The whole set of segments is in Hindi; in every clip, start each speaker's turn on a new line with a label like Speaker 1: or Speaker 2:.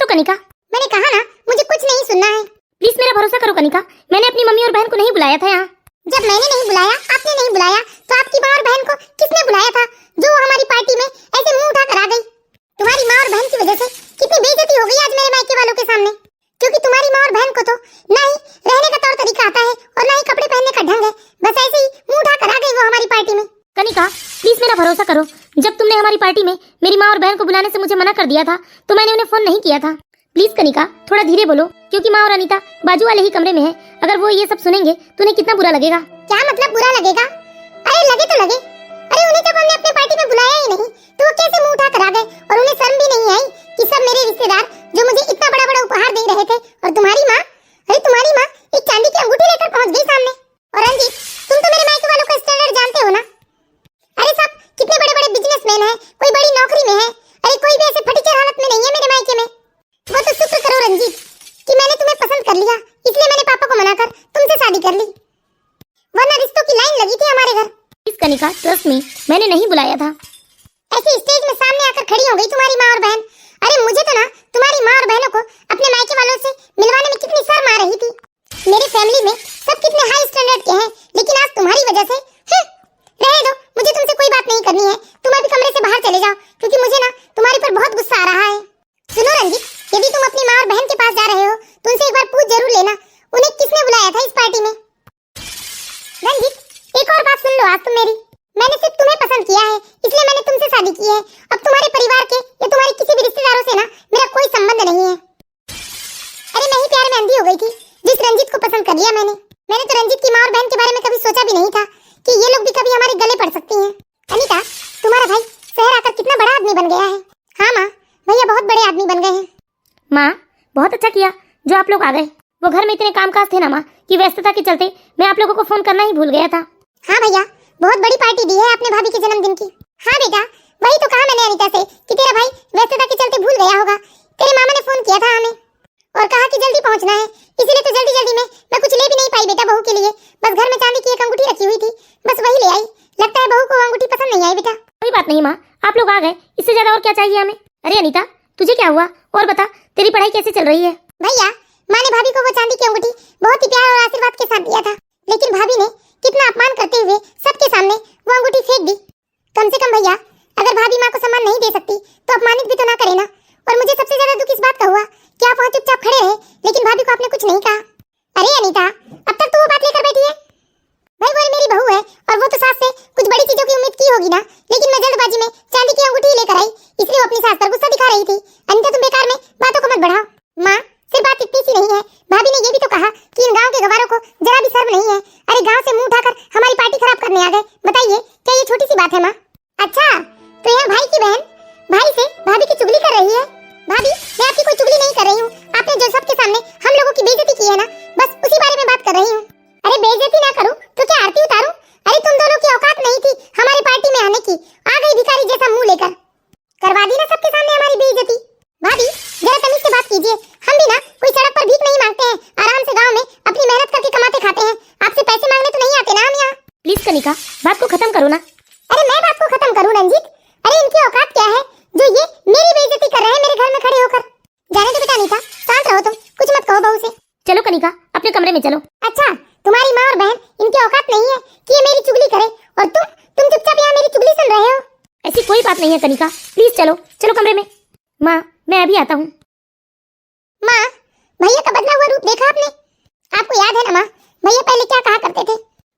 Speaker 1: कनिका,
Speaker 2: मैंने कहा ना मुझे कुछ नहीं सुनना है।
Speaker 1: प्लीज मेरा भरोसा करो कनिका, मैंने अपनी मम्मी और बहन को नहीं बुलाया था यहाँ।
Speaker 2: जब मैंने नहीं बुलाया, आपने नहीं बुलाया, तो आपकी माँ और बहन को किसने बुलाया था जो हमारी पार्टी में ऐसे मुंह उठाकर आ गई? तुम्हारी माँ और बहन की वजह से कितनी बेइज्जती हो गई आज मेरे मायके वालों के सामने, क्योंकि तुम्हारी माँ और बहन को तो ना ही रहने का तौर तरीका आता है और ना ही कपड़े पहनने का ढंग है। बस ऐसे ही मुंह उठाकर आ गई वो हमारी पार्टी में।
Speaker 1: कनिका प्लीज मेरा भरोसा करो, जब तुमने हमारी पार्टी में मेरी माँ और बहन को बुलाने से मुझे मना कर दिया था तो मैंने उन्हें फोन नहीं किया था। प्लीज कनिका थोड़ा धीरे बोलो, क्योंकि माँ और अनीता बाजू वाले ही कमरे में है। अगर वो ये सब सुनेंगे तो उन्हें कितना बुरा लगेगा।
Speaker 2: क्या मतलब बुरा लगेगा? अरे लगे तो लगे, अरे उन्हें जब हमने अपने पार्टी में बुलाया ही नहीं तो वो कैसे मुंह उठाकर आ गए? और उन्हें शर्म भी नहीं आई कि सब मेरे रिश्तेदार जो मुझे इतना बड़ा बड़ा उपहार दे रहे थे, और तुम्हारी माँ, अरे तुम्हारी माँ एक चांदी की अंगूठी लेकर पहुंच गई सामने। और रंजीत, तुम तो मेरे मायके वालों का स्टैंडर्ड जानते हो ना। अरे सब कितने बड़े बड़े बिजनेसमैन हैं, कोई बड़ी नौकरी में है, अरे कोई भी ऐसे फटीचर हालत में नहीं है मेरे मायके में। वो तो शुक्र करो रंजीत कि मैंने तुम्हें पसंद कर लिया, इसलिए मैंने पापा को मनाकर तुमसे शादी कर ली, वरना रिश्तों की लाइन लगी थी हमारे घर।
Speaker 1: प्लीज कनिका ट्रस्ट मी, मैंने नहीं बुलाया था।
Speaker 2: ऐसे स्टेज में सामने आकर खड़ी हो गई तुम्हारी माँ और बहन। अरे मुझे तो ना तुम्हारी माँ और बहनों को अपने मायके वालों से मिलवाने में कितनी शर्म आ रही थी। मेरी फैमिली में सब कितने हाई स्टैंडर्ड के हैं, लेकिन आज तुम्हारी वजह से रहने दो, मुझे तुमसे कोई बात नहीं करनी है। तुम अभी कमरे से बाहर चले जाओ, क्योंकि मुझे ना तुम्हारे पर बहुत गुस्सा आ रहा है। सुनो रंजीत, यदि तुम अपनी माँ और बहन के पास जा रहे हो तो उनसे एक बार पूछ जरूर लेना उन्हें किसने बुलाया था इस पार्टी में। रंजीत एक और बात सुन लो आज तुम मेरी, मैंने सिर्फ तुम्हें पसंद किया है, इसलिए मैंने तुमसे शादी की है। अब तुम्हारे परिवार के या तुम्हारे किसी भी रिश्तेदारों से ना मेरा कोई संबंध नहीं है। अरे मैं ही प्यार में अंधी हो गई थी जिस रंजीत को पसंद कर लिया मैंने तो रंजीत की माँ और बहन के बारे में कभी सोचा भी नहीं था कि ये लोग भी कभी हमारे गले पड़ सकती हैं। अनीता, तुम्हारा भाई शहर आकर कितना बड़ा आदमी बन गया है। हाँ माँ, भैया बहुत बड़े आदमी बन गए हैं।
Speaker 1: माँ बहुत अच्छा किया जो आप लोग आ गए, वो घर में इतने कामकाज थे ना माँ कि व्यस्तता के चलते मैं आप लोगों को फोन करना ही भूल गया था।
Speaker 2: हाँ भैया, बहुत बड़ी पार्टी दी है आपने भाभी के जन्मदिन की। हाँ बेटा, वही तो कहा मैंने अनीता से कि तेरा भाई व्यस्तता के चलते भूल गया होगा। तेरे मामा ने फोन किया था हमें और कहा कि जल्दी पहुंचना है, इसीलिए तो जल्दी जल्दी में मैं कुछ ले भी नहीं पाई बेटा बहू के लिए। बस घर में चांदी की एक अंगूठी रखी हुई थी, बस वही ले आई। लगता है बहू को अंगूठी पसंद नहीं आई बेटा।
Speaker 1: कोई बात नहीं माँ, आप लोग आ गए, इससे ज्यादा और क्या चाहिए हमें। अरे अनीता तुझे क्या हुआ, और बता तेरी पढ़ाई कैसे चल रही है।
Speaker 2: भैया, माँ ने भाभी को वो चांदी की अंगूठी बहुत ही प्यार और आशीर्वाद के साथ दिया था, लेकिन भाभी ने कितना अपमान करते हुए सबके सामने वो अंगूठी फेंक दी। कम से कम भैया, अगर भाभी माँ को सम्मान नहीं दे सकती तो अपमानित भी तो ना करे ना। और मुझे सबसे ज्यादा दुख इस बात का हुआ कि आप वहाँ चुपचाप खड़े रहे, लेकिन भाभी को आपने कुछ नहीं कहा। अरे अनीता, अब तक तो वो बात लेकर बैठी है। भाई वो मेरी बहू है और वो तो सास से कुछ बड़ी चीजों की उम्मीद की होगी ना, लेकिन मैं जल्दबाजी में चांदी की अंगूठी लेकर आई, इसलिए वो अपनी सास पर गुस्सा दिखा रही थी। अनीता तुम बेकार में बातों को मत बढ़ाओ। माँ सिर्फ बात इतनी सी नहीं है, भाभी ने ये भी तो कहा कि इन गाँव के गवारों को जरा भी शर्म नहीं है। अरे गाँव से मुंह उठाकर हमारी पार्टी खराब करने आ गए, बताइए क्या ये छोटी सी बात है माँ? अच्छा तो यहाँ भाई की बहन भाई से भाभी की चुगली कर रही है। भाभी मैं आपकी कोई चुगली नहीं कर रही हूँ, आपने जो सबके सामने हम लोगों की बेइज्जती की है ना, बस उसी बारे में बात कर रही हूँ। अरे बेइज्जती ना करूँ तो क्या आरती उतारूं? अरे तुम दोनों की औकात नहीं थी हमारी पार्टी में आने की, आ गई भिखारी जैसा मुंह लेकर, करवा दी ना सबके सामने हमारी बेइज्जती। भाभी जरा तमीज से बात कीजिए, हम भी ना कोई सड़क पर भीख नहीं मांगते हैं, आराम से गाँव में अपनी मेहनत करके कमाते खाते हैं, आपसे पैसे मांगने तो नहीं आते ना हम यहाँ।
Speaker 1: प्लीज कनिका बात को खत्म करो ना।
Speaker 2: अरे मैं बात को खत्म करूँ रंजीत? अरे इनकी औकात क्या है जो ये मेरी बेइज्जती कर रहे हैं मेरे घर में खड़े होकर। जाने दो बेटा अनीता, शांत रहो तुम, कुछ मत कहो बहू से।
Speaker 1: चलो कनिका अपने कमरे में चलो।
Speaker 2: अच्छा तुम्हारी माँ और बहन इनकी औकात नहीं है कि ये मेरी चुगली करे, और तुम चुपचाप यहाँ मेरी चुगली सुन रहे हो।
Speaker 1: ऐसी कोई बात नहीं है कनिका, प्लीज चलो चलो कमरे में। माँ मैं अभी आता हूँ।
Speaker 2: माँ भैया का बदला हुआ रूप देखा आपने? आपको याद है ना माँ, भैया पहले क्या कहा करते थे?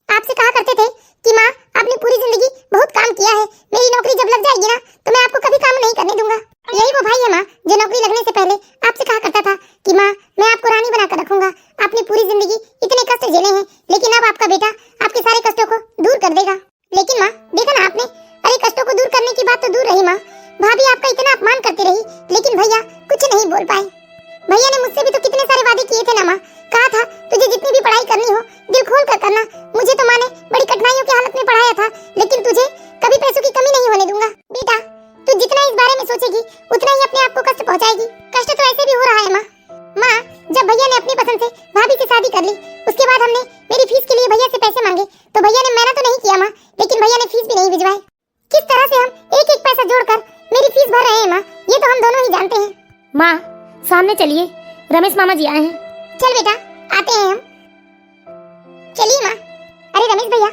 Speaker 2: आपसे कहा करते थे कि माँ आपने पूरी जिंदगी बहुत काम किया है, मेरी नौकरी जब लग जाएगी ना तो मैं आपको कभी काम नहीं करने दूंगा। यही वो भाई है माँ जो नौकरी लगने से पहले आपसे कहा करता था कि माँ मैं आपको रानी बनाकर रखूंगा। आपने पूरी जिंदगी इतने कष्ट झेले हैं, लेकिन अब आपका बेटा आपके सारे कष्टों को दूर कर देगा। लेकिन माँ देखा ना आपने, अरे कष्टों को दूर करने की बात तो दूर रही माँ, भाभी आपका इतना अपमान करती रही, लेकिन भैया कुछ नहीं बोल पाए। भैया ने मुझसे भी तो कितने सारे वादे किए थे ना माँ, कहा था तुझे जितनी भी पढ़ाई करनी हो दिल खोल कर करना। मुझे तो माँ ने बड़ी कठिनाइयों की हालत में पढ़ाया था, लेकिन तुझे कभी पैसों की कमी नहीं होने दूंगा। बेटा तू जितना इस बारे में सोचेगी उतना ही अपने आप को कष्ट पहुंचाएगी। कष्ट तो ऐसे भी हो रहा है माँ। माँ जब भैया ने अपनी पसंद से भाभी से शादी कर ली, उसके बाद हमने मेरी फीस के लिए भैया से पैसे मांगे तो भैया ने मना तो नहीं किया माँ, लेकिन भैया ने फीस भी नहीं भिजवाई। किस तरह से हम एक एक पैसा जोड़कर मेरी फीस भर रहे हैं माँ, ये तो हम दोनों ही जानते हैं।
Speaker 1: माँ सामने चलिए, रमेश मामा जी आए हैं।
Speaker 2: चल बेटा, आते हैं हम। चलिए माँ। अरे रमेश भैया।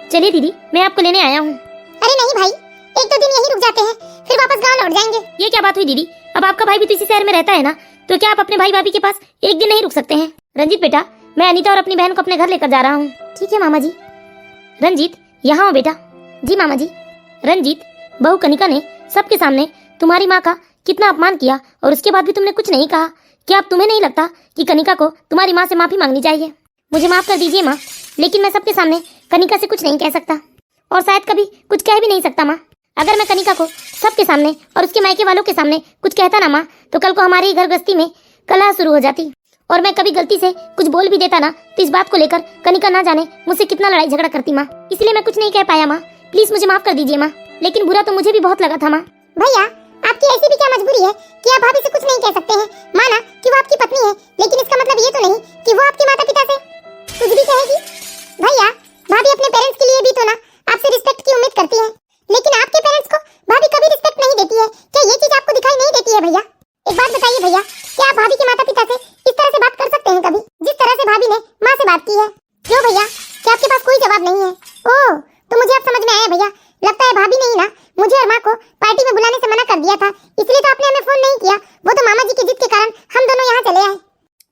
Speaker 1: चलिए दीदी, मैं आपको लेने आया हूँ।
Speaker 2: अरे नहीं भाई, एक दो दिन यहीं रुक जाते हैं, फिर वापस गांव लौट जाएंगे।
Speaker 1: ये क्या बात हुई दीदी? अब आपका भाई भी तो इसी शहर में रहता है ना, तो क्या आप अपने भाई भाभी के पास एक दिन नहीं रुक सकते हैं? रंजीत बेटा, मैं अनीता और अपनी बहन को अपने घर लेकर जा रहा हूँ। ठीक है मामा जी। रंजीत, यहाँ हो बेटा। जी मामा जी। रंजीत, बहू कनिका ने सबके सामने तुम्हारी माँ का कितना अपमान किया और उसके बाद भी तुमने कुछ नहीं कहा। क्या अब तुम्हें नहीं लगता कि कनिका को तुम्हारी माँ से माफी मांगनी चाहिए? मुझे माफ कर दीजिए माँ, लेकिन मैं सबके सामने कनिका से कुछ नहीं कह सकता और शायद कभी कुछ कह भी नहीं सकता माँ। अगर मैं कनिका को सबके सामने और उसके मायके वालों के सामने कुछ कहता ना माँ, तो कल को हमारे ही घर गृहस्थी में कलह शुरू हो जाती और मैं कभी गलती से कुछ बोल भी देता ना, तो इस बात को लेकर कनिका ना जाने मुझसे कितना लड़ाई झगड़ा करती माँ। इसलिए मैं कुछ नहीं कह पाया माँ, प्लीज मुझे माफ कर दीजिए माँ। लेकिन बुरा तो मुझे भी बहुत लगा था माँ।
Speaker 2: भैया, आपकी ऐसी भी क्या मजबूरी है कि आप भाभी से कुछ नहीं कह सकते हैं? माना कि वो आपकी पत्नी है, लेकिन इसका मतलब ये तो नहीं कि वो आपके माता पिता से कुछ भी कहेगी। भैया, भाभी अपने पेरेंट्स के लिए भी तो ना आपसे रिस्पेक्ट की उम्मीद करती है, लेकिन आपके पेरेंट्स को भाभी कभी रिस्पेक्ट नहीं देती है। क्या ये चीज आपको दिखाई नहीं देती है भैया? एक बात बताइए भैया, क्या आप भाभी के माता पिता से इस तरह से बात कर सकते हैं कभी, जिस तरह से भाभी ने माँ से बात की है? क्यों भैया, क्या आपके पास कोई जवाब नहीं है? ओह, तो मुझे अब समझ में आया भैया, लगता है भाभी ने ही ना मुझे और माँ को पार्टी में बुलाने से मना कर दिया था, इसलिए तो आपने हमें फोन नहीं किया। वो तो मामा जी की जिद के कारण हम दोनों यहाँ चले आए।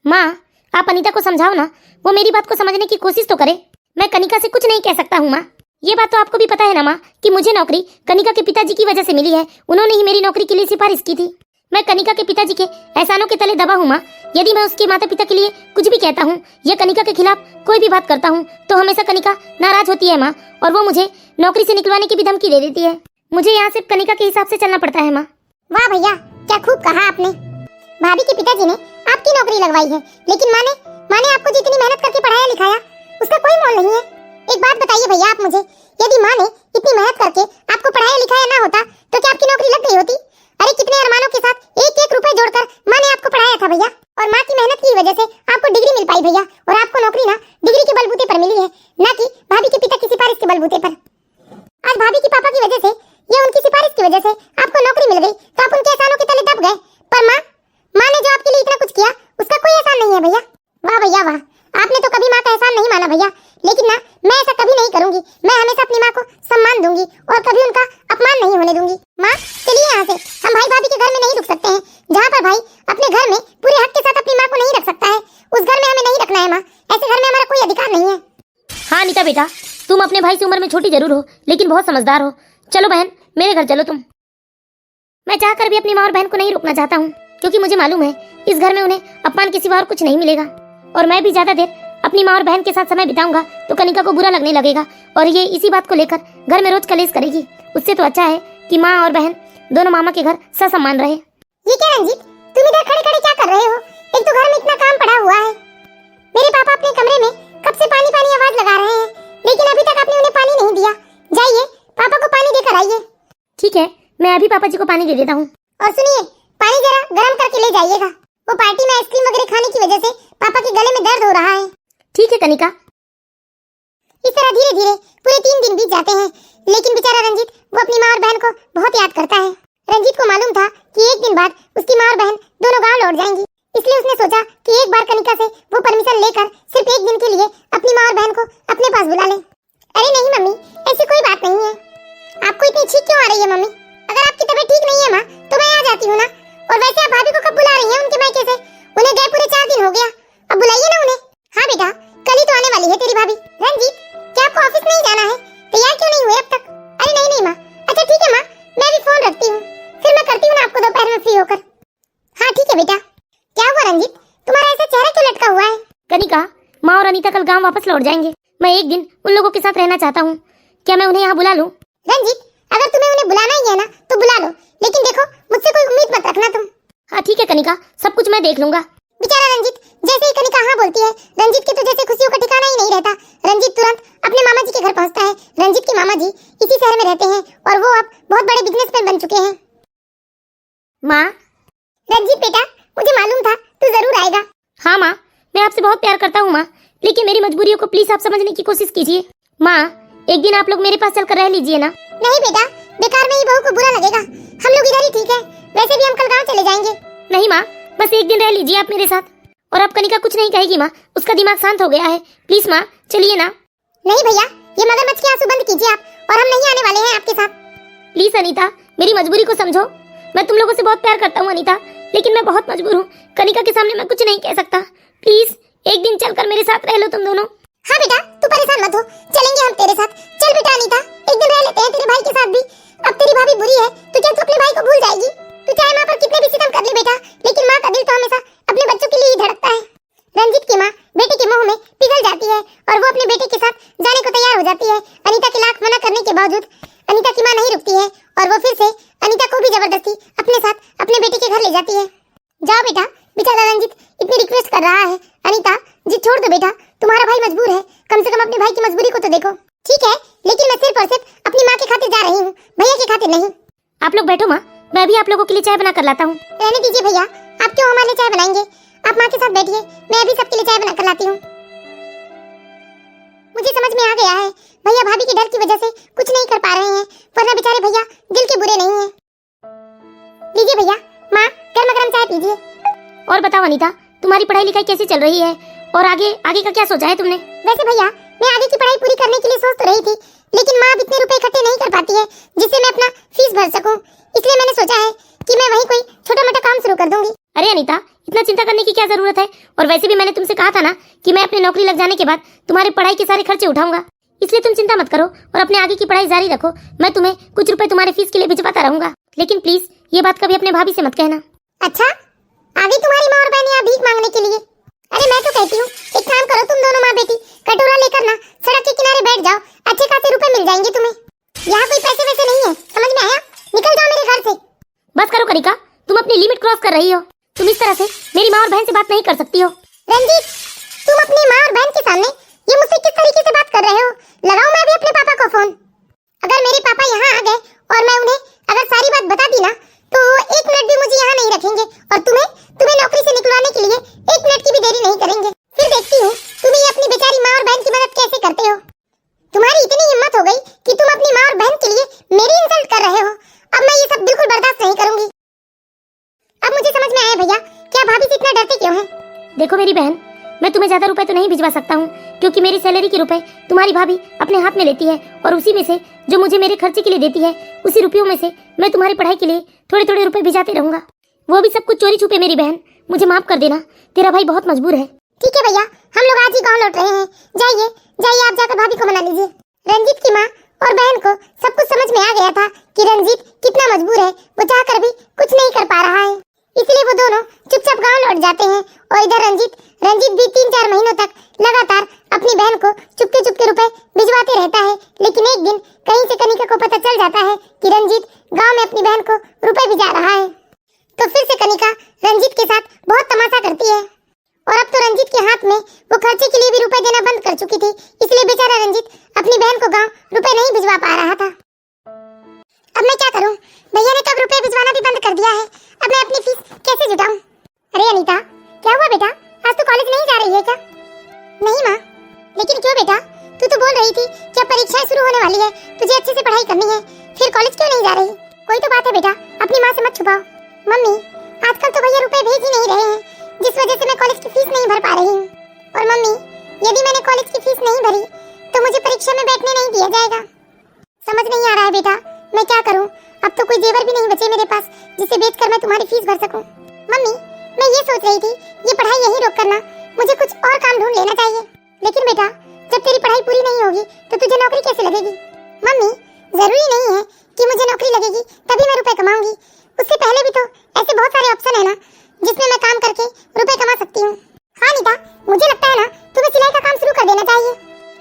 Speaker 1: माँ, आप अनीता को समझाओ ना, वो मेरी बात को समझने की कोशिश तो करे। मैं कनिका से कुछ नहीं कह सकता हूँ माँ। ये बात तो आपको भी पता है ना माँ कि मुझे नौकरी कनिका के पिताजी की वजह से मिली है। उन्होंने ही मेरी नौकरी के लिए सिफारिश की थी। मैं कनिका के पिताजी के एहसानों के तले दबा हूँ माँ। यदि मैं उसके माता पिता के लिए कुछ भी कहता हूँ या कनिका के खिलाफ कोई भी बात करता हूँ, तो हमेशा कनिका नाराज होती है माँ, और वो मुझे नौकरी से निकलवाने की भी धमकी दे देती है। मुझे यहाँ सिर्फ कनिका के हिसाब से चलना पड़ता है माँ।
Speaker 2: वाह भैया, क्या खूब कहा आपने। भाभी के पिताजी ने आपकी नौकरी लगवाई है, लेकिन माँ ने आपको जितनी मेहनत करके पढ़ाया लिखाया उसका कोई मोल नहीं है। एक बात बताइए भैया आप मुझे, यदि माँ ने इतनी मेहनत करके आपको पढ़ाया लिखाया ना होता तो क्या आपकी नौकरी लग गई होती? अरे कितने अरमानों के साथ एक एक रुपए जोड़कर माँ ने आपको पढ़ाया था भैया, और माँ की मेहनत की वजह से आपको डिग्री मिल पाई भैया, और आपको नौकरी ना डिग्री के बलबूते पर मिली है, ना कि भाभी के पिता की सिफारिश के बलबूते पर। आज भाभी के पापा की वजह से या उनकी सिफारिश की वजह से आपको नौकरी मिल गई तो आप उनके एहसानों के तले दब गए, पर माँ ने जो आपके लिए इतना कुछ किया उसका कोई एहसान नहीं है भैया। वाह भैया वाह, आपने तो कभी माँ का एहसान नहीं माना भैया, लेकिन ना मैं ऐसा कभी नहीं करूंगी। मैं हमेशा अपनी माँ को सम्मान दूंगी और कभी उनका अपमान नहीं होने दूंगी। माँ चलिए यहाँ से, हम भाई भाभी के घर में नहीं रुक सकते हैं। जहाँ पर भाई अपने घर में पूरे हक के साथ अपनी माँ को नहीं रख सकता है, उस घर में हमें नहीं रखना है माँ। ऐसे घर में हमारा कोई अधिकार नहीं है।
Speaker 1: हाँ अनीता बेटा, तुम अपने भाई से उम्र में छोटी जरूर हो, लेकिन बहुत समझदार हो। चलो बहन, मेरे घर चलो तुम। मैं चाहकर भी अपनी माँ और बहन को नहीं रोकना चाहता हूँ, क्योंकि मुझे मालूम है इस घर में उन्हें अपमान के सिवा और कुछ नहीं मिलेगा, और मैं भी ज्यादा देर अपनी माँ और बहन के साथ समय बिताऊंगा तो कनिका को बुरा लगने लगेगा और ये इसी बात को लेकर घर में रोज कलेश करेगी। उससे तो अच्छा है कि माँ और बहन दोनों मामा के घर ससम्मान रहे।
Speaker 2: ये क्या रंजीत, तुम इधर खड़े खड़े क्या कर रहे हो? एक तो घर में इतना काम पड़ा हुआ है। मेरे पापा अपने कमरे में कब से पानी पानी आवाज लगा रहे हैं, लेकिन अभी तक आपने उन्हें पानी नहीं दिया। जाइए पापा को पानी देकर आइए।
Speaker 1: ठीक है, मैं अभी पापा जी को पानी दे देता हूँ।
Speaker 2: और सुनिए, पानी जरा गर्म करके ले जाइएगा। वो पार्टी में आइसक्रीम वगैरह खाने की वजह से पापा के गले में दर्द हो रहा है।
Speaker 1: ठीक है कनिका।
Speaker 2: इस तरह धीरे धीरे पूरे 3 दिन बीत जाते हैं, लेकिन बेचारा रंजीत वो अपनी माँ और बहन को बहुत याद करता है। रंजीत को मालूम था कि एक दिन बाद उसकी माँ और बहन दोनों गांव लौट जाएंगी, इसलिए उसने सोचा कि एक बार कनिका से वो परमिशन लेकर सिर्फ एक दिन के लिए अपनी माँ और बहन को अपने पास बुला ले। अरे नहीं मम्मी, ऐसी कोई बात नहीं है। आपको इतनी छींक क्यों आ रही है मम्मी? अगर आपकी तबीयत ठीक नहीं है माँ तो मैं आ जाती हूँ ना। और वैसे आप भाभी को कब बुला रही हैं उनके मायके से? उन्हें गए पूरे 4 दिन हो गया, अब बुलाइए ना उन्हें। हाँ बेटा, कल ही तो आने वाली है तेरी भाभी। रंजीत, क्या आपको ऑफिस नहीं जाना है? तैयार क्यों नहीं हुए अब तक? अरे नहीं नहीं माँ। अच्छा ठीक है माँ, मैं भी फोन रखती हूँ, फिर मैं करती हूँ ना आपको दोपहर में फ्री होकर। हाँ ठीक है बेटा। क्या हुआ रंजीत, तुम्हारा ऐसा चेहरा क्यों लटका हुआ है?
Speaker 1: कनिका, माँ और अनीता कल गाँव वापस लौट जाएंगे। मैं एक दिन उन लोगों के साथ रहना चाहता हूँ। क्या मैं उन्हें यहाँ बुला लूँ?
Speaker 2: रंजीत, अगर तुम्हें उन्हें बुलाना ही है ना तो बुला लो, लेकिन देखो मुझसे कोई उम्मीद मत रखना तुम।
Speaker 1: हाँ ठीक है कनिका, सब कुछ मैं देख लूंगा।
Speaker 2: बेचारा रंजीत, जैसे ही कनिका हाँ बोलती है, रंजीत की तो जैसे खुशियों का ठिकाना ही नहीं रहता। रंजीत तुरंत अपने मामा जी के घर पहुंचता है। रंजीत के मामा जी इसी शहर में रहते हैं और वो अब बहुत बड़े बिजनेसमैन बन चुके हैं।
Speaker 1: माँ।
Speaker 2: रंजीत बेटा, मुझे मालूम था तू जरूर आएगा।
Speaker 1: हाँ माँ, मैं आपसे बहुत प्यार करता हूँ माँ, लेकिन मेरी मजबूरियों को प्लीज आप समझने की कोशिश कीजिए। माँ, एक दिन आप लोग मेरे पास चलकर रह लीजिए ना।
Speaker 2: नहीं बेटा, बेकार में ही बहू को बुरा लगेगा। हम लोग इधर ही ठीक है, वैसे भी हम कल गाँव चले जाएंगे।
Speaker 1: नहीं माँ, बस एक दिन रह लीजिए आप मेरे साथ। और अब कनिका कुछ नहीं कहेगी माँ, उसका दिमाग शांत हो गया है। प्लीज माँ चलिए ना।
Speaker 2: नहीं भैया, ये मगरमच्छ के आंसू बंद कीजिए आप, और हम नहीं आने वाले हैं आपके साथ।
Speaker 1: प्लीज अनीता, मेरी मजबूरी को समझो। मैं तुम लोगों से बहुत प्यार करता हूँ अनीता, लेकिन मैं बहुत मजबूर हूँ। कनिका के सामने मैं कुछ नहीं कह सकता। प्लीज एक दिन चलकर मेरे साथ रह लो तुम दोनों।
Speaker 2: हाँ बेटा, तू परेशान मत हो, चलेंगे हम तेरे साथ। चल बेटा अनीता, एक दिन रह लेते हैं तेरे भाई के साथ भी। अब तेरी भाभी बुरी है तो क्या तू अपने भाई को भूल जाएगी? तू चाहे माँ पर कितने भी सितम कर ले बेटा, लेकिन माँ का दिल तो हमेशा अपने बच्चों के लिए ही धड़कता है। रंजीत की माँ बेटे के मुंह में पिघल जाती है और वो अपने बेटे के साथ जाने को तैयार हो जाती है। अनीता के लाख मना करने के बावजूद अनीता की माँ नहीं रुकती है और वो फिर से अनीता को भी जबरदस्ती अपने साथ अपने बेटे के घर ले जाती है। जाओ बेटा, बेचारा रंजीत इतनी रिक्वेस्ट कर रहा है। अनीता जी छोड़ दो बेटा, तुम्हारा भाई मजबूर है, कम से कम अपने भाई की मजबूरी को तो देखो। ठीक है, लेकिन मैं सिर्फ और सिर्फ अपनी माँ के खातिर जा रही हूँ, भैया के खातिर नहीं।
Speaker 1: आप लोग बैठो माँ, मैं भी आप लोगों के लिए चाय बना कर लाता हूँ।
Speaker 2: रहने दीजिए भैया, आप क्यों हमारे लिए चाय बनाएंगे? आप माँ के साथ बैठिए, मैं अभी सबके लिए चाय बना कर लाती हूँ। मुझे समझ में आ गया है, भैया भाभी के डर की वजह से कुछ नहीं कर पा रहे हैं, वरना बेचारे भैया दिल के बुरे नहीं हैं। लीजिए भैया, माँ गर्मा गर्म चाय पीजिए।
Speaker 1: और बताओ अनीता, तुम्हारी पढ़ाई लिखाई कैसी चल रही है और आगे आगे का क्या सोचा है तुमने?
Speaker 2: वैसे भैया, मैं आगे की पढ़ाई पूरी करने के लिए सोच तो रही थी, लेकिन माँ अब इतने रुपए इकट्ठे नहीं कर पाती है जिससे मैं अपना फीस भर सकूं। इसलिए मैंने सोचा है कि मैं वहीं कोई छोटा मोटा काम शुरू कर दूंगी।
Speaker 1: अरे अनीता, इतना चिंता करने की क्या जरूरत है? और वैसे भी मैंने तुमसे कहा था ना कि मैं अपनी नौकरी लग जाने के बाद तुम्हारी पढ़ाई के सारे खर्चे उठाऊंगा। इसलिए तुम चिंता मत करो और अपने आगे की पढ़ाई जारी रखो। मैं तुम्हें कुछ रुपए तुम्हारे फीस के लिए भिजवाता रहूंगा, लेकिन प्लीज ये बात कभी अपने भाभी से मत कहना।
Speaker 2: अच्छा, आगे तुम्हारी माँ और बहन यहाँ भीख मांगने के लिए? अरे मैं तो कहती हूँ एक काम करो, तुम दोनों माँ बेटी कटोरा लेकर ना सड़क के किनारे बैठ जाओ, अच्छे खासे रुपए मिल जाएंगे तुम्हें। यहाँ कोई पैसे वैसे नहीं है, समझ में आया? निकल जाओ मेरे घर से।
Speaker 1: बस करो कनिका, तुम अपनी लिमिट क्रॉस कर रही हो। तुम इस तरह से मेरी माँ और बहन से बात नहीं कर सकती हो।
Speaker 2: रंजीत, तुम अपनी माँ और बहन के सामने ये मुझसे किस तरीके से बात कर रहे हो? लगाओ मैं अभी अपने पापा को फोन। अगर मेरे पापा यहाँ आ गए और मैं उन्हें अगर सारी बात बता दी ना, तो वो एक मिनट भी मुझे यहाँ नहीं रखेंगे और तुम्हें नौकरी से निकलवाने के लिए एक मिनट की भी देरी नहीं करेंगे। फिर देखती हूँ तुम ये अपनी बेचारी माँ और बहन की मदद कैसे करते हो। तुम्हारी इतनी हिम्मत हो गई कि तुम अपनी माँ और बहन के लिए मेरी इंसल्ट कर रहे हो। अब मैं ये सब बिल्कुल बर्दाश्त नहीं करूंगी। अब मुझे समझ में आया भैया, क्या भाभी से इतना डरते क्यों हैं?
Speaker 1: देखो मेरी बहन, मैं तुम्हें ज्यादा रुपए तो नहीं भिजवा सकता हूँ, क्योंकि मेरी सैलरी के रुपए तुम्हारी भाभी अपने हाथ में लेती है और उसी में से जो मुझे मेरे खर्चे के लिए देती है, उसी रुपयों में से मैं तुम्हारी पढ़ाई के लिए थोड़े थोड़े रुपए भिजाते रहूंगा। वो भी सब कुछ चोरी छुपे। मेरी बहन, मुझे माफ कर देना, तेरा भाई बहुत मजबूर है।
Speaker 2: ठीक है भैया, हम लोग आज ही गाँव लौट रहे हैं। जाइए जाइए, आप जाकर भाभी को मना लीजिए। रंजीत की माँ और बहन को सब कुछ समझ में आ गया था कि रंजीत कितना मजबूर है, वो चाहकर भी कुछ नहीं कर पा रहा है। इसलिए वो दोनों चुपचाप गांव लौट जाते हैं और इधर रंजीत भी 3-4 महीनों तक लगातार अपनी बहन को चुपके रुपए भिजवाते रहता है। लेकिन एक दिन कहीं से कनिका को पता चल जाता है कि रंजीत गांव में अपनी बहन को रुपए भिजा रहा है। तो फिर से कनिका रंजीत के साथ बहुत तमाशा करती है और अब तो रंजीत के हाथ में वो खर्चे के लिए भी रुपए देना बंद कर चुकी थी। इसलिए बेचारा रंजीत अपनी बहन को गांव रुपए नहीं भिजवा पा रहा था। अब मैं क्या करूं? भैया ने तब रुपए भिजवाना भी बंद कर दिया है। अब मैं अपनी फीस कैसे जुटाऊं? अरे अनीता, क्या हुआ बेटा? आज तो कॉलेज नहीं जा रही है क्या? नहीं माँ। लेकिन क्यों बेटा? तू तो बोल रही थी कि अब परीक्षाएं शुरू होने वाली है, तुझे अच्छे से पढ़ाई करनी है, फिर कॉलेज क्यों नहीं जा रही? कोई तो बात है बेटा, अपनी माँ से मत छुपाओ। मम्मी, आजकल तो भैया रुपए भेज ही नहीं रहे हैं, जिस वजह से मैं कॉलेज की फीस नहीं भर पा रही हूँ। और मम्मी, यदि मैंने कॉलेज की फीस नहीं भरी तो मुझे परीक्षा में बैठने नहीं दिया जाएगा। समझ नहीं आ रहा है बेटा, मैं क्या करूं? अब तो कोई जेवर भी नहीं बचे मेरे पास जिसे बेचकर मैं तुम्हारी फीस भर सकूं। मम्मी, मैं ये सोच रही थी ये पढ़ाई यहीं रोक करना, मुझे कुछ और काम ढूंढ लेना चाहिए। लेकिन बेटा, जब तेरी पढ़ाई पूरी नहीं होगी तो तुझे नौकरी कैसे लगेगी? मम्मी, जरूरी नहीं है कि मुझे नौकरी लगेगी तभी मैं रुपए कमाऊंगी। उससे पहले भी तो ऐसे बहुत सारे ऑप्शन है ना जिसमें मैं काम करके रुपए कमा सकती हूँ। हाँ नीता, मुझे लगता है ना तुम्हें सिलाई का काम शुरू कर देना चाहिए।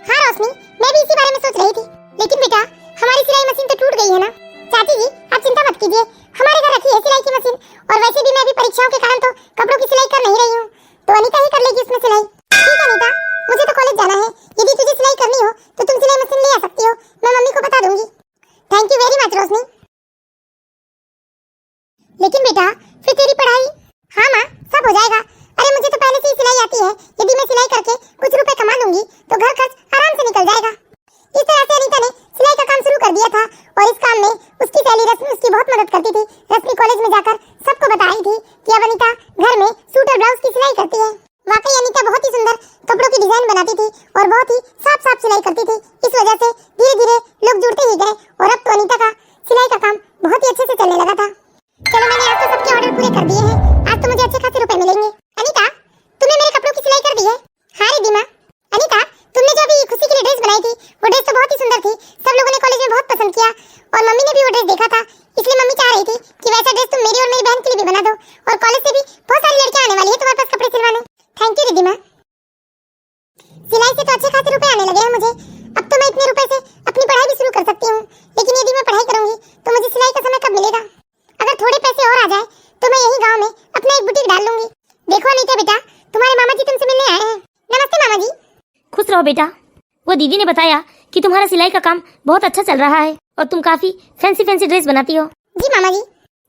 Speaker 2: हाँ रोशनी, मैं भी इसी बारे में सोच रही थी। लेकिन बेटा, हमारी सिलाई मशीन तो टूट गई है ना। चाची जी, आप चिंता मत कीजिए, हमारे घर रखी है सिलाई की मशीन। और वैसे भी मैं भी परीक्षाओं के कारण तो कपड़ों की सिलाई कर नहीं रही हूँ, तो अनीता ही कर लेगी उसमें सिलाई। ठीक है अनीता, मुझे तो कॉलेज जाना है, यदि तुझे सिलाई करनी हो तो तुम सिलाई मशीन ले आ सकती हो, मैं मम्मी को बता दूंगी। थैंक यू वेरी मच रोशनी। लेकिन बेटा, फिर तेरी पढ़ाई? हाँ माँ, सब हो जाएगा। अरे मुझे तो पहले से ही सिलाई आती है, यदि मैं सिलाई करके कुछ रुपए कमा लूंगी तो घर खर्च आराम से निकल जाएगा। इस तरह से अनीता ने सिलाई का काम शुरू कर दिया था और इस काम में उसकी सहेली रश्मि उसकी बहुत मदद करती थी। रश्मि कॉलेज में जाकर सबको बता रही थी कि अब अनीता घर में सूट और ब्लाउज की सिलाई करती है। वाकई अनीता बहुत ही सुंदर कपड़ों की डिजाइन बनाती थी और बहुत ही साफ साफ सिलाई करती थी। इस वजह से धीरे धीरे लोग जुड़ते ही गए और अब तो अनीता का सिलाई का काम बहुत ही अच्छे से चलने लगा था। चलो मैंने आज तो सबके ऑर्डर पूरे कर दिए हैं। आज तो मुझे अच्छे खासे रुपए मिलेंगे। अनीता, तुमने मेरे कपड़ों की सिलाई कर दी है? हाँ रिद्धिमा। अनीता, तुमने जो अभी खुशी के लिए ड्रेस बनाई थी वो ड्रेस तो बहुत ही सुंदर थी। सब लोगों ने कॉलेज में बहुत पसंद किया और मम्मी ने भी वो ड्रेस देखा था, इसलिए मम्मी चाह रही थी कि वैसा ड्रेस तुम मेरी और मेरी बहन के लिए भी बना दो। और कॉलेज से भी बहुत सारी लड़कियां आने वाली है तुम्हारे पास कपड़े सिलवाने। Thank you Riddhima. सिलाई से तो अच्छे खासे रुपए आने लगे हैं मुझे। अब तो मैं इतने रुपए से अपनी पढ़ाई भी शुरू कर सकती हूँ। लेकिन यदि मैं पढ़ाई करूंगी तो मुझे सिलाई का समय कब मिलेगा? अगर थोड़े पैसे और आ जाए तो मैं यही गांव में अपना एक बुटीक डाल लूंगी। देखो अनीता बेटा, तुम्हारे मामा जी तुमसे मिलने आए हैं। नमस्ते मामा जी।
Speaker 1: खुश रहो बेटा। वो दीदी ने बताया कि तुम्हारा सिलाई का काम बहुत अच्छा चल रहा है और तुम काफी फैंसी फैंसी ड्रेस बनाती हो।
Speaker 2: जी मामा जी।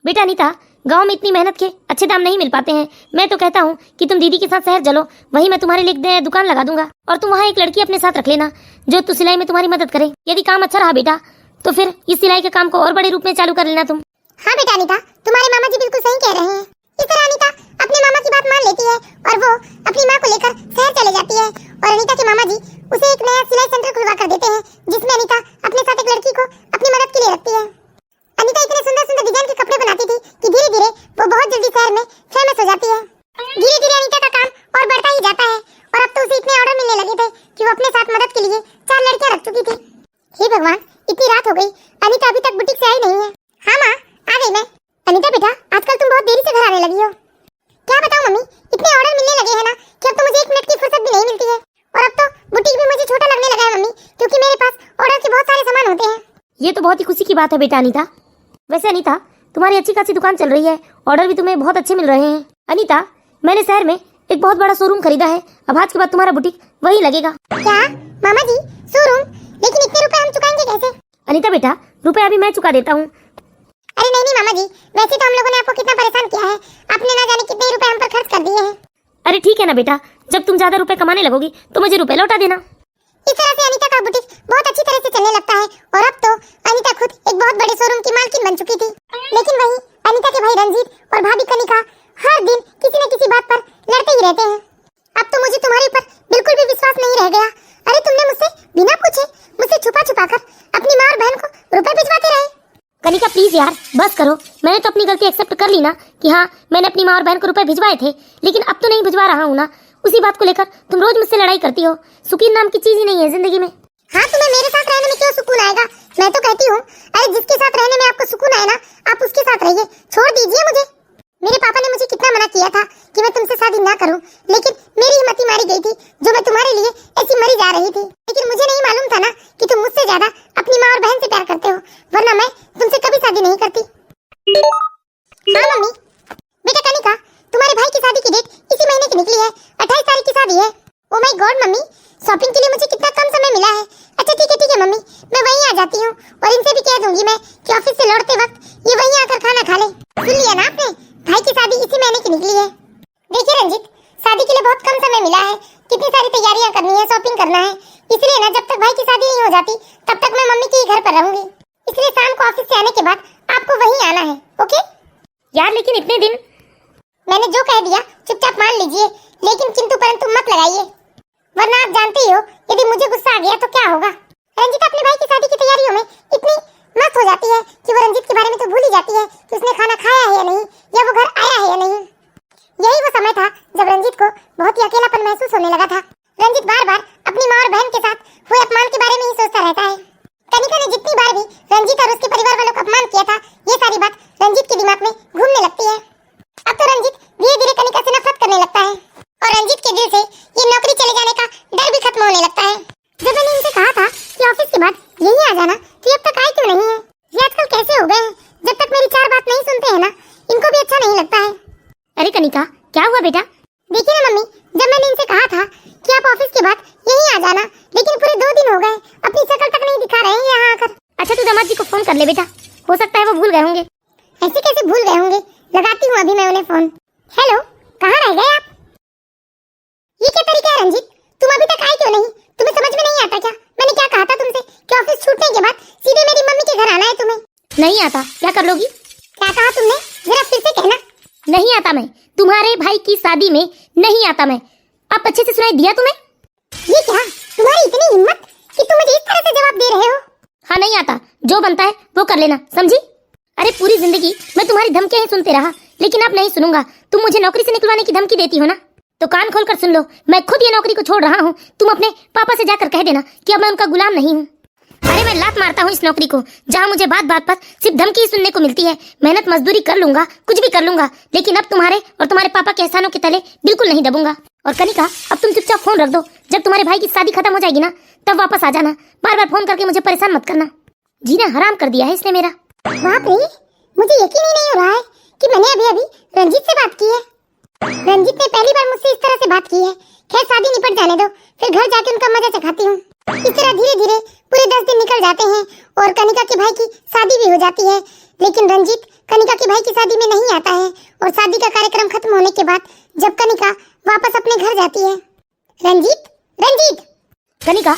Speaker 1: बेटा अनीता, गांव में इतनी मेहनत के अच्छे दाम नहीं मिल पाते हैं। मैं तो कहता हूँ कि तुम दीदी के साथ शहर चलो, वहीं मैं तुम्हारे लिए एक दुकान लगा दूंगा और तुम वहाँ एक लड़की अपने साथ रख लेना जो तो सिलाई में तुम्हारी मदद करे। यदि काम अच्छा रहा बेटा तो फिर इस सिलाई के काम को और बड़े रूप में चालू कर लेना तुम।
Speaker 2: हाँ बेटा अनीता, तुम्हारे मामा जी बिल्कुल सही कह रहे हैं। इस तरह अनीता अपने मामा की बात मान लेती है और वो अपनी माँ को लेकर शहर चले जाती है और अनीता के मामा जी उसे एक नया सिलाई सेंटर खुलवा कर देते हैं जिसमें अनीता अपने साथ एक लड़की को अपनी मदद के लिए रखती है। अनीता इतने सुंदर सुंदर डिजाइन के कपड़े बनाती थी कि धीरे धीरे वो बहुत जल्दी शहर में फेमस हो जाती है। धीरे धीरे अनीता का काम और बढ़ता ही जाता है और अब तो उसे इतने ऑर्डर मिलने लगे थे कि वो अपने साथ मदद के लिए 4 लड़कियां रख चुकी थी। हे भगवान, इतनी रात हो गई, अनीता अभी तक बुटीक से आई नहीं है। हाँ माँ, आ गई मैं। अनीता बेटा, आजकल तुम बहुत देरी से घर आने लगी हो। क्या बताऊं मम्मी, इतने ऑर्डर मिलने लगे हैं ना कि अब तो मुझे 1 मिनट की फुर्सत भी नहीं मिलती है और अब तो बुटीक भी मुझे छोटा लगने लगा है मम्मी, क्योंकि मेरे पास ऑर्डर के बहुत सारे सामान होते हैं।
Speaker 1: ये तो बहुत ही खुशी की बात है बेटा अनीता। वैसे अनीता, तुम्हारी अच्छी खासी दुकान चल रही है, ऑर्डर भी तुम्हें बहुत अच्छे मिल रहे हैं। अनीता, मैंने शहर में एक बहुत बड़ा शोरूम खरीदा है, अब आज के बाद तुम्हारा बुटीक वही लगेगा।
Speaker 2: क्या मामा जी, शोरूम? लेकिन इतने रुपए हम चुकाएंगे कैसे?
Speaker 1: अनीता बेटा, रुपए अभी मैं चुका देता हूँ।
Speaker 2: अरे नहीं नहीं मामा जी, वैसे तो हम लोगों ने आपको कितना परेशान किया है, आपने ना जाने कितने रुपए हम पर खर्च कर दिए हैं।
Speaker 1: अरे ठीक है ना बेटा, जब तुम ज्यादा रुपए कमाने लगोगी तो मुझे रुपए लौटा देना।
Speaker 2: इस तरह से अनीता का बुटीक बहुत अच्छी तरह से चलने लगता है और अब तो अनीता खुद एक बहुत बड़े शोरूम की मालकिन बन चुकी थी। लेकिन वही अनीता के भाई रंजीत और भाभी कनिका हर दिन किसी न किसी बात पर लड़ते ही रहते हैं। अब तो मुझे तुम्हारे ऊपर बिल्कुल भी विश्वास नहीं रह गया। अरे तुमने मुझसे बिना पूछे, मुझसे छुपा छुपा कर अपनी माँ और बहन को रुपए भिजवाते रहे।
Speaker 1: कनिका प्लीज यार बस करो। मैंने तो अपनी गलती एक्सेप्ट कर ली ना कि हाँ मैंने अपनी माँ और बहन को रुपए भिजवाए थे, लेकिन अब तो नहीं भिजवा रहा हूँ ना। उसी बात को लेकर तुम रोज मुझसे लड़ाई करती हो। सुकून नाम की चीज ही नहीं है जिंदगी में।
Speaker 2: हाँ, तुम्हें मेरे साथ रहने में क्यों सुकून आएगा? मैं तो कहती हूँ, अरे जिसके साथ रहने में आपको सुकून आए ना, आप उसके साथ रहिए, छोड़ दीजिए मुझे। मेरे पापा ने मुझे कितना मना किया था कि मैं तुमसे शादी ना करूं, लेकिन मेरी हिम्मत मारी गई थी जो मैं तुम्हारे लिए ऐसी मरी जा रही थी। लेकिन मुझे नहीं मालूम था ना कि तुम मुझसे ज्यादा अपनी माँ और बहन से प्यार करते हो, वरना मैं तुमसे कभी शादी नहीं करती। हाँ मम्मी। बेटा कनिका, तुम्हारे भाई की शादी की डेट इसी महीने की निकली है, 28 तारीख की शादी है। Oh my God mummy, shopping के लिए मुझे कितना कम समय मिला है। अच्छा ठीक है मम्मी, मैं वहीं आ जाती हूँ और इनसे भी कह दूंगी मैं कि ऑफिस से लौटते वक्त ये वहीं आकर खाना खा ले। सुन लिया ना आपने, भाई की शादी इसी महीने की निकली है। देखिए रंजीत, शादी के लिए बहुत कम समय मिला है, कितनी सारी तैयारियां करनी है, शॉपिंग करना है, इसलिए ना जब तक भाई की शादी नहीं हो जाती तब तक मैं मम्मी के घर पर रहूंगी। इसलिए शाम को ऑफिस से आने के बाद आपको वहीं आना है, ओके?
Speaker 1: यार लेकिन इतने दिन
Speaker 2: मैंने जो कह दिया चुपचाप मान लीजिए, लेकिन किंतु परंतु मत लगाइए, वरना आप जानते ही हो यदि मुझे गुस्सा आ गया तो क्या होगा। रंजीत अपने भाई की शादी की तैयारियों में इतनी मस्त हो जाती है कि वो रंजीत के बारे में तो भूल ही जाती है कि उसने खाना खाया है या नहीं, या वो घर आया है या नहीं। यही वो समय था जब रंजीत को बहुत ही अकेलापन महसूस होने लगा था। रंजीत बार बार अपनी माँ और बहन के साथ हुए अपमान के बारे में ही सोचता रहता है। कनिका ने जितनी बार भी रंजीत और उसके परिवार वालों का अपमान किया था, ये सारी बात रंजीत के दिमाग में घूमने लगती है। अब तो रंजीत धीरे धीरे कनिका से नफरत करने लगता है और रंजीत के दिल से ये नौकरी चले जाने का डर भी खत्म होने लगता है। जब मैंने इनसे कहा था कि ऑफिस के बाद यही आ जाना, तो अब तक आए क्यों नहीं है? ये आजकल कैसे हो गए हैं, जब तक मेरी 4 बात नहीं सुनते हैं ना, इनको भी अच्छा नहीं लगता है।
Speaker 1: अरे कनिका क्या हुआ बेटा?
Speaker 2: देखिए ना मम्मी, जब मैंने इनसे कहा था कि आप ऑफिस के बाद यही आ जाना, लेकिन पूरे 2 दिन हो गए, अपनी शक्ल तक नहीं दिखा रहे हैं यहाँ आकर।
Speaker 1: अच्छा तू दामाद जी को फोन कर ले बेटा, हो सकता है वो भूल गए होंगे।
Speaker 2: ऐसे कैसे भूल गए होंगे? लगाती हूँ अभी मैं उन्हें फोन। हेलो, कहाँ रह गए आप? ये क्या तरीका है रंजीत, तुम अभी तक आए क्यों नहीं? तुम्हें समझ में नहीं आता क्या? मैंने क्या कहा था तुमसे कि ऑफिस छूटने के बाद सीधे मेरी मम्मी के घर आना है तुम्हें?
Speaker 1: नहीं आता, क्या कर लोगी?
Speaker 2: क्या कहा तुमने? जरा फिर से कहना।
Speaker 1: नहीं आता मैं, तुम्हारे भाई की शादी में नहीं आता मैं। अब अच्छे से सुनाई दिया तुम्हें?
Speaker 2: ये क्या, तुम्हारी इतनी हिम्मत कि तुम मुझे इस तरह से जवाब दे रहे हो?
Speaker 1: हाँ नहीं आता, जो बनता है वो कर लेना, समझी? अरे पूरी जिंदगी मैं तुम्हारी धमकियां ही सुनते रहा, लेकिन अब नहीं सुनूंगा। तुम मुझे नौकरी से निकलवाने की धमकी देती हो ना, तो कान खोल कर सुन लो, मैं खुद ये नौकरी को छोड़ रहा हूँ। तुम अपने पापा से जाकर कह देना कि अब मैं उनका गुलाम नहीं हूँ। अरे मैं लात मारता हूँ इस नौकरी को, जहाँ मुझे बात बात पर सिर्फ धमकी ही सुनने को मिलती है। मेहनत मजदूरी कर लूंगा, कुछ भी कर लूंगा, लेकिन अब तुम्हारे और तुम्हारे पापा के एहसानों के तले बिल्कुल नहीं दबूंगा। और कनिका, अब तुम चुपचाप फोन रख दो। जब तुम्हारे भाई की शादी खत्म हो जाएगी ना, तब वापस आ जाना। बार बार फोन करके मुझे परेशान मत करना। जीना हराम कर दिया है इसने मेरा।
Speaker 2: बाप रे, मुझे यकीन ही नहीं हो रहा है कि मैंने अभी अभी रंजीत से बात की है। रंजीत ने पहली बार मुझसे इस तरह से बात की है। खैर शादी निपट जाने दो, फिर घर जाके उनका मजा चखाती हूँ। इस तरह धीरे धीरे पूरे 10 दिन निकल जाते हैं और कनिका के भाई की शादी भी हो जाती है। लेकिन रंजीत कनिका के भाई की शादी में नहीं आता है और शादी का कार्यक्रम खत्म होने के बाद जब कनिका वापस अपने घर जाती है। रंजीत, रंजीत!
Speaker 1: कनिका,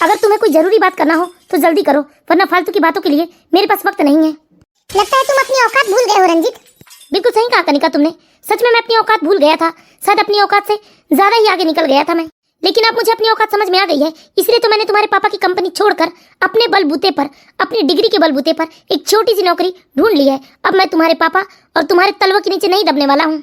Speaker 1: अगर तुम्हें कोई जरूरी बात करना हो तो जल्दी करो, वरना फालतू की बातों के लिए मेरे पास वक्त नहीं है।
Speaker 2: लगता है तुम अपनी औकात भूल गए हो रंजीत।
Speaker 1: बिल्कुल सही कहा कनिका तुमने, सच में मैं अपनी औकात भूल गया था। शायद अपनी औकात से ज्यादा ही आगे निकल गया था मैं। लेकिन अब मुझे अपनी औकात समझ में आ गई है, इसलिए तो मैंने तुम्हारे पापा की कंपनी छोड़कर अपने बलबूते पर, अपनी डिग्री के बलबूते पर एक छोटी सी नौकरी ढूंढ ली है। अब मैं तुम्हारे पापा और तुम्हारे तलवों के नीचे नहीं दबने वाला हूँ।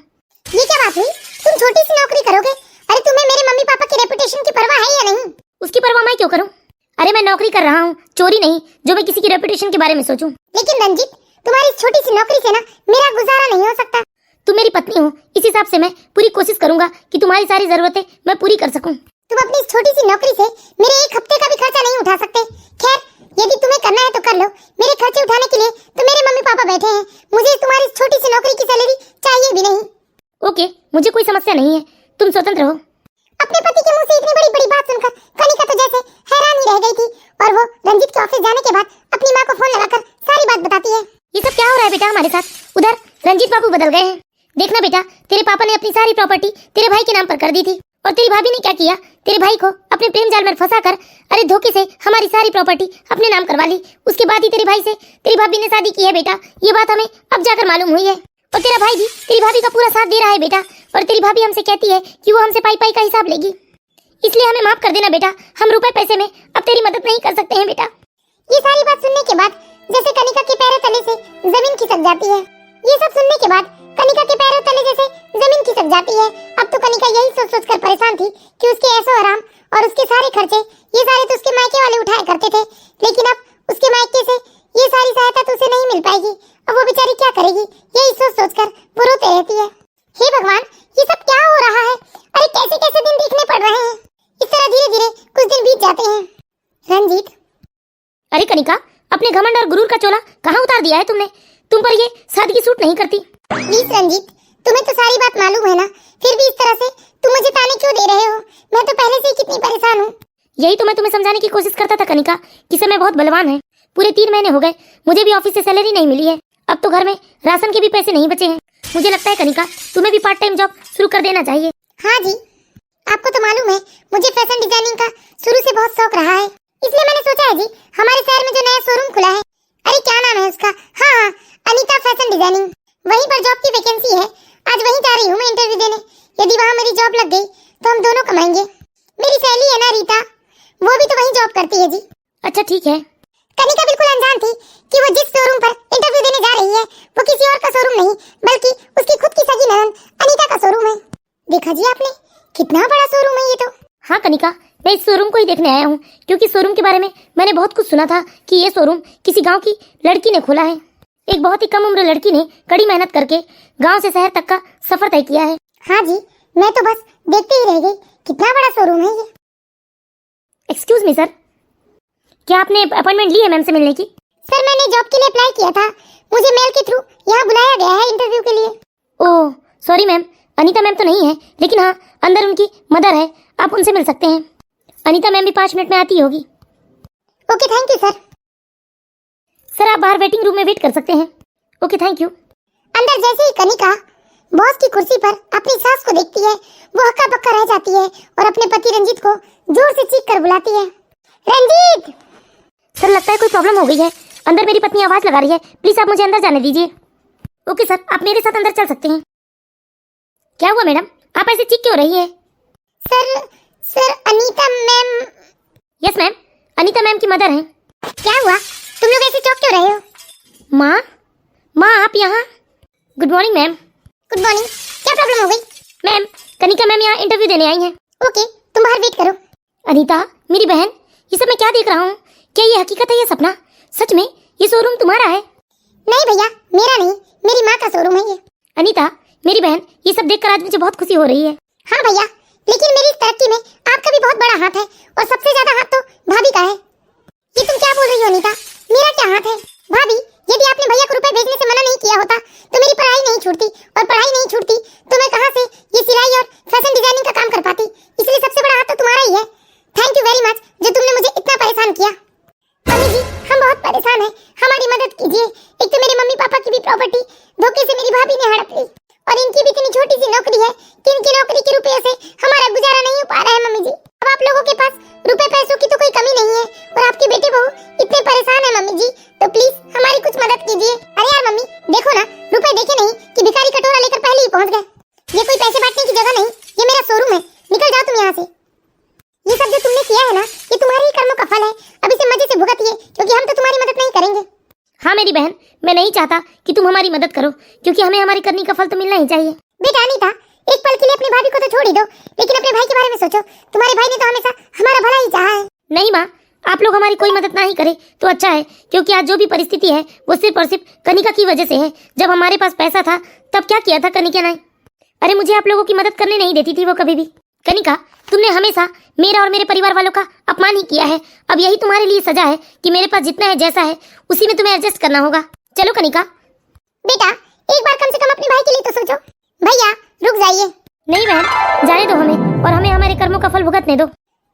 Speaker 2: ये क्या बात हुई? तुम छोटी सी नौकरी करोगे? अरे तुम्हें मेरे मम्मी पापा की रेपुटेशन की परवाह है या नहीं?
Speaker 1: उसकी परवाह मैं क्यों करूँ? अरे मैं नौकरी कर रहा हूँ, चोरी नहीं जो मैं किसी की रेपुटेशन के बारे में सोचूं।
Speaker 2: लेकिन रंजीत, तुम्हारी छोटी सी नौकरी से ना मेरा गुजारा नहीं हो सकता।
Speaker 1: तुम मेरी पत्नी हो, इस हिसाब से मैं पूरी कोशिश करूंगा कि तुम्हारी सारी जरूरतें मैं पूरी कर सकूं।
Speaker 2: तुम अपनी इस छोटी सी नौकरी से मेरे एक हफ्ते का भी खर्चा नहीं उठा सकते। खैर, यदि तुम्हें करना है तो कर लो। मेरे खर्चे उठाने के लिए तो मेरे मम्मी पापा बैठे हैं। मुझे तुम्हारी इस छोटी सी नौकरी की सैलरी चाहिए भी नहीं।
Speaker 1: ओके, मुझे कोई समस्या नहीं है, तुम स्वतंत्र हो।
Speaker 2: अपने पति के मुंह से इतनी बड़ी बड़ी बात सुनकर कनिका तो जैसे हैरान ही रह गई थी और वो रंजीत के ऑफिस जाने के बाद अपनी माँ को फोन लगाकर सारी बात बताती है।
Speaker 1: ये सब क्या हो रहा है बेटा हमारे साथ? उधर रंजीत बाबू बदल गए हैं। देखना बेटा, तेरे पापा ने अपनी सारी प्रॉपर्टी तेरे भाई के नाम पर कर दी थी, और तेरी भाभी ने क्या किया, तेरे भाई को अपने प्रेम जाल में फंसाकर अरे धोखे से हमारी सारी प्रॉपर्टी अपने नाम करवा ली। उसके बाद ही तेरे भाई से तेरी भाभी ने शादी की है बेटा। ये बात हमें अब जाकर मालूम हुई है। और तेरा भाई भी तेरी भाभी का पूरा साथ दे रहा है बेटा, और तेरी भाभी हमसे कहती है कि वो हमसे पाई पाई का हिसाब लेगी। इसलिए हमें माफ कर देना बेटा, हम रुपए पैसे में अब तेरी मदद नहीं कर सकते हैं बेटा।
Speaker 2: ये सारी बात सुनने के बाद जैसे कनिका के पैरों तले से जमीन खिसक जाती है। ये सब सुनने के बाद कनिका के पैरों तले जैसे जमीन खिसक जाती है। अब तो कनिका यही सोच सोच कर परेशान थी कि उसके ऐशो आराम और उसके सारे खर्चे ये सारे तो उसके मायके वाले उठाया करते थे, लेकिन अब उसके मायके से ये सारी सहायता तो उसे नहीं मिल पाएगी। अब वो बेचारी क्या करेगी, यही सोच सोच कर वो रोते रहती है। हे भगवान, ये सब क्या हो रहा है? अरे कैसे कैसे दिन देखने पड़ रहे हैं। इस तरह धीरे धीरे कुछ दिन बीत जाते हैं। रंजीत,
Speaker 1: अरे कनिका, अपने घमंड और गुरूर का चोला कहाँ उतार दिया है तुमने? तुम पर ये सादगी सूट नहीं करती।
Speaker 2: प्लीज रंजीत, तुम्हें तो सारी बात मालूम है ना, फिर भी इस तरह से तुम मुझे ताने क्यों दे रहे हो? मैं तो पहले से ही कितनी परेशान हूँ।
Speaker 1: यही तो मैं तुम्हें समझाने की कोशिश करता था कनिका, कि समय बहुत बलवान है। पूरे 3 महीने हो गए, मुझे भी ऑफिस से सैलरी नहीं मिली है। अब तो घर में राशन के भी पैसे नहीं बचे हैं। मुझे लगता है कनिका, तुम्हें भी पार्ट टाइम जॉब शुरू कर देना चाहिए।
Speaker 2: हाँ जी, आपको तो मालूम है मुझे फैशन डिजाइनिंग का शुरू से बहुत शौक रहा है, इसलिए मैंने सोचा है जी हमारे शहर में जो नया शोरूम खुला है, अरे क्या नाम है उसका, हाँ, अनीता फैशन डिजाइनिंग, वहीं पर जॉब की वैकेंसी है। आज वहीं जा रही हूँ मैं इंटरव्यू देने। यदि वहाँ मेरी जॉब लग गई तो हम दोनों कमाएंगे। मेरी सहेली है ना रीता, वो भी तो वहीं जॉब करती है जी।
Speaker 1: अच्छा ठीक है।
Speaker 2: कनिका बिल्कुल अनजान थी कि वो जिस शोरूम पर इंटरव्यू देने जा रही है वो किसी और का शोरूम नहीं बल्कि उसकी खुद की सगी ननद अनीता का शोरूम है। देखा जी आपने, कितना बड़ा शोरूम है ये तो।
Speaker 1: हाँ कनिका, मैं इस शोरूम को ही देखने आया हूँ, क्योंकि शोरूम के बारे में मैंने बहुत कुछ सुना था कि ये शोरूम किसी गांव की लड़की ने खोला है। एक बहुत ही कम उम्र लड़की ने कड़ी मेहनत करके गांव से शहर तक का सफर तय किया है।
Speaker 2: हाँ जी, मैं तो बस देखते ही रह गई, कितना बड़ा शोरूम है ये।
Speaker 1: एक्सक्यूज मी सर, क्या आपने अपॉइंटमेंट ली है मैम से मिलने की?
Speaker 2: सर मैंने जॉब के लिए अप्लाई किया था, मुझे मेल के थ्रू यहाँ बुलाया गया है इंटरव्यू के लिए।
Speaker 1: Oh sorry ma'am, Anita ma'am तो नहीं है, लेकिन हाँ अंदर उनकी मदर है, आप उनसे मिल सकते हैं। अनीता मैम भी 5 मिनट में आती होगी।
Speaker 2: Okay thank you sir.
Speaker 1: Sir आप बाहर वेटिंग रूम में वेट कर सकते हैं। Okay thank you.
Speaker 2: अंदर जैसे ही कनिका बॉस की कुर्सी पर अपनी सास को देखती है, वो हक्का बक्का रह जाती है और अपने पति रंजीत को जोर से चीख कर बुलाती है, रंजीत!
Speaker 1: सर लगता है कोई प्रॉब्लम हो गई है, अंदर मेरी पत्नी आवाज लगा रही है, प्लीज आप मुझे अंदर जाने दीजिए। ओके सर, आप मेरे साथ अंदर चल सकते हैं। क्या हुआ मैडम, आप ऐसे चीख क्यों रही है?
Speaker 2: Sir Anita ma'am.
Speaker 1: Yes ma'am, Anita ma'am की मदर हैं।
Speaker 2: क्या हुआ, तुम लोग ऐसे चौंक क्यों रहे हो?
Speaker 1: माँ, माँ आप यहाँ? Good morning ma'am.
Speaker 2: Good morning. क्या प्रॉब्लम हो गई?
Speaker 1: मैम, कनिका मैम यहाँ इंटरव्यू देने आई हैं।
Speaker 2: ओके, तुम बाहर वेट करो।
Speaker 1: अनीता मेरी बहन, ये सब मैं क्या देख रहा हूँ? क्या ये हकीकत है या सपना? सच में ये शोरूम तुम्हारा है?
Speaker 2: नहीं भैया, मेरा नहीं, मेरी माँ का शोरूम है ये।
Speaker 1: अनीता मेरी बहन, ये सब देखकर आज मुझे बहुत खुशी हो रही है।
Speaker 2: हाँ भैया, लेकिन मेरी इस तरक्की में आपका भी बहुत बड़ा हाथ है, और सबसे ज्यादा हाथ तो भाभी का है। ये तुम क्या बोल रही हो अनीता? मेरा क्या हाथ है? भाभी, यदि आपने भैया को रुपए भेजने से मना नहीं किया होता तो मेरी पढ़ाई नहीं छूटती, और पढ़ाई नहीं छूटती तो मैं कहाँ से ये सिलाई और फैशन डिजाइनिंग का काम कर पाती। इसलिए सबसे बड़ा हाथ तो तुम्हारा ही है। थैंक यू वेरी मच जो तुमने मुझे इतना परेशान किया। मम्मी जी, हम बहुत परेशान हैं, हमारी मदद कीजिए। एक तो मेरे मम्मी पापा की भी प्रॉपर्टी धोखे से मेरी भाभी ने हड़प ली, और इनकी भी इतनी छोटी सी नौकरी है कि इनकी नौकरी के रुपए से हमारा गुजारा नहीं हो पा रहा है। मम्मी जी, अब आप लोगों के पास रुपए पैसों की तो कोई कमी नहीं है, और आपके बेटे बहू इतने परेशान है मम्मी जी, तो प्लीज हमारी कुछ मदद कीजिए। अरे यार मम्मी, देखो ना, रुपए देखे नहीं कि भिखारी कटोरा लेकर पहले ही पहुंच गए। ये कोई पैसे बांटने की जगह नहीं, ये मेरा शोरूम है, निकल जाओ तुम यहाँ से। ये सब जो तुमने किया है ना, ये तुम्हारे ही कर्मों का फल है। अब इसे मजे से भुगतिए, क्योंकि हम तो तुम्हारी मदद नहीं करेंगे।
Speaker 1: हाँ मेरी बहन, मैं नहीं चाहता कि तुम हमारी मदद करो, क्योंकि हमें हमारी करनी का फल तो मिलना ही चाहिए।
Speaker 2: बेटा अनीता, एक पल के लिए अपनी भाभी को तो छोड़ ही दो, लेकिन अपने भाई के बारे में सोचो। तुम्हारे भाई ने तो हमेशा हमारा भला ही चाहा है।
Speaker 1: नहीं माँ, आप लोग हमारी कोई मदद ना ही करे तो अच्छा है, क्योंकि आज जो भी परिस्थिति है वो सिर्फ और सिर्फ कनिका की वजह से है। जब हमारे पास पैसा था तब क्या किया था कनिका ने? अरे मुझे आप लोगों की मदद करने नहीं देती थी वो कभी भी। कनिका, तुमने हमेशा मेरा और मेरे परिवार वालों का अपमान ही किया है। अब यही तुम्हारे लिए सजा है कि मेरे पास जितना है जैसा है उसी में तुम्हें एडजस्ट करना होगा। चलो कनिका।
Speaker 2: बेटा, एक बार कम से कम अपने भाई के लिए तो सोचो। भैया रुक जाइए।
Speaker 1: नहीं बहन, जाने दो हमें, और हमें हमारे कर्मों का फल भुगतने दो।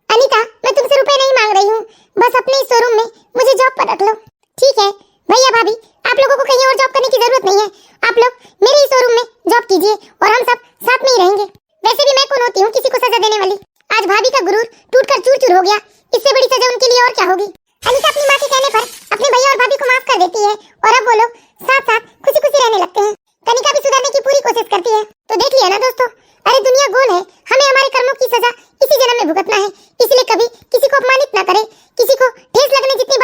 Speaker 2: अनीता, मैं तुमसे रुपए नहीं मांग रही हूँ, बस अपने इस शोरूम में मुझे जॉब पर रख लो, ठीक है? भैया भाभी, आप लोगों को कहीं और जॉब करने की जरूरत नहीं है। आप लोग मेरे ही शोरूम में जॉब कीजिए, और हम सब साथ में ही रहेंगे। वैसे भी मैं कौन होती हूँ किसी को सजा देने वाली? आज भाभी का गुरूर टूटकर चूर-चूर हो गया, इससे बड़ी सजा उनके लिए और क्या होगी? अनीता अपनी माँ के कहने पर अपने भैया और भाभी को माफ कर देती है, और अब वो लोग साथ साथ खुशी-खुशी रहने लगते हैं। कनिका भी सुधरने की पूरी कोशिश करती है। तो देख लिया ना दोस्तों, अरे दुनिया गोल है, हमें हमारे कर्मों की सजा इसी जन्म में भुगतना है। इसलिए कभी किसी को अपमानित ना करें, किसी को ठेस लगने जितनी